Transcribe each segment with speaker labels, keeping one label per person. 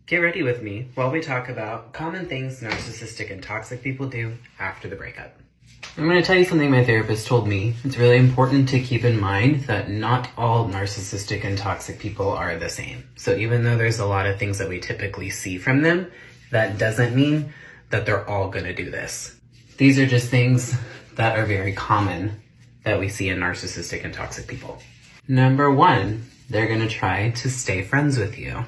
Speaker 1: Get ready with me while we talk about common things narcissistic and toxic people do after the breakup. I'm going to tell you something my therapist told me. It's really important to keep in mind that not all narcissistic and toxic people are the same. So even though there's a lot of things that we typically see from them, that doesn't mean that they're all going to do this. These are just things that are very common that we see in narcissistic and toxic people. Number one, they're going to try to stay friends with you.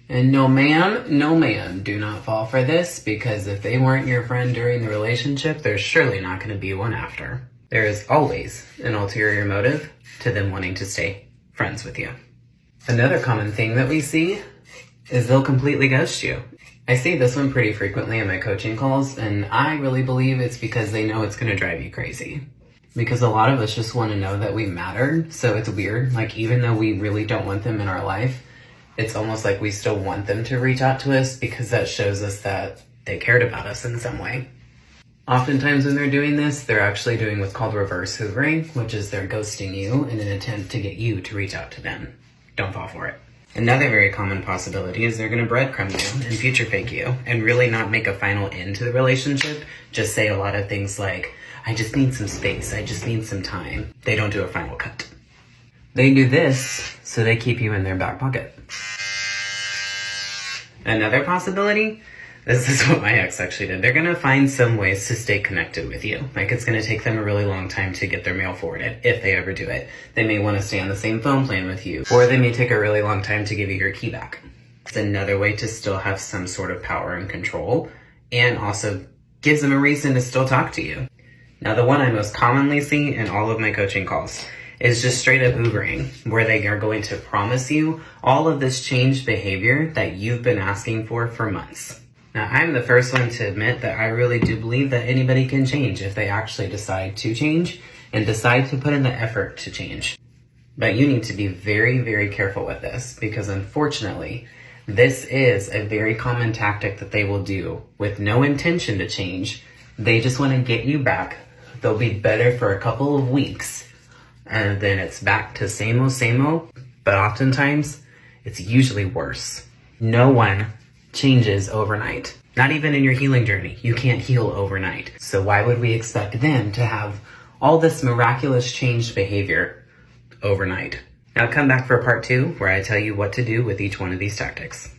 Speaker 1: And no ma'am, do not fall for this, because if they weren't your friend during the relationship, there's surely not going to be one after. There is always an ulterior motive to them wanting to stay friends with you. Another common thing that we see is they'll completely ghost you. I see this one pretty frequently in my coaching calls, and I really believe it's because they know it's going to drive you crazy. Because a lot of us just want to know that we matter, so it's weird. Like, even though we really don't want them in our life, it's almost like we still want them to reach out to us because that shows us that they cared about us in some way. Oftentimes when they're doing this, they're actually doing what's called reverse hoovering, which is they're ghosting you in an attempt to get you to reach out to them. Don't fall for it. Another very common possibility is they're going to breadcrumb you and future fake you and really not make a final end to the relationship. Just say a lot of things like, I just need some space, I just need some time. They don't do a final cut. They do this so they keep you in their back pocket. Another possibility, this is what my ex actually did. They're going to find some ways to stay connected with you. Like, it's going to take them a really long time to get their mail forwarded, if they ever do it. They may want to stay on the same phone plan with you, or they may take a really long time to give you your key back. It's another way to still have some sort of power and control, and also gives them a reason to still talk to you. Now, the one I most commonly see in all of my coaching calls is just straight up hoovering, where they are going to promise you all of this changed behavior that you've been asking for months. Now, I'm the first one to admit that I really do believe that anybody can change if they actually decide to change and decide to put in the effort to change. But you need to be very, very careful with this, because unfortunately, this is a very common tactic that they will do with no intention to change. They just want to get you back. They'll be better for a couple of weeks, and then it's back to same old, but oftentimes it's usually worse. No one changes overnight. Not even in your healing journey. You can't heal overnight. So why would we expect them to have all this miraculous changed behavior overnight? Now come back for part 2, where I tell you what to do with each one of these tactics.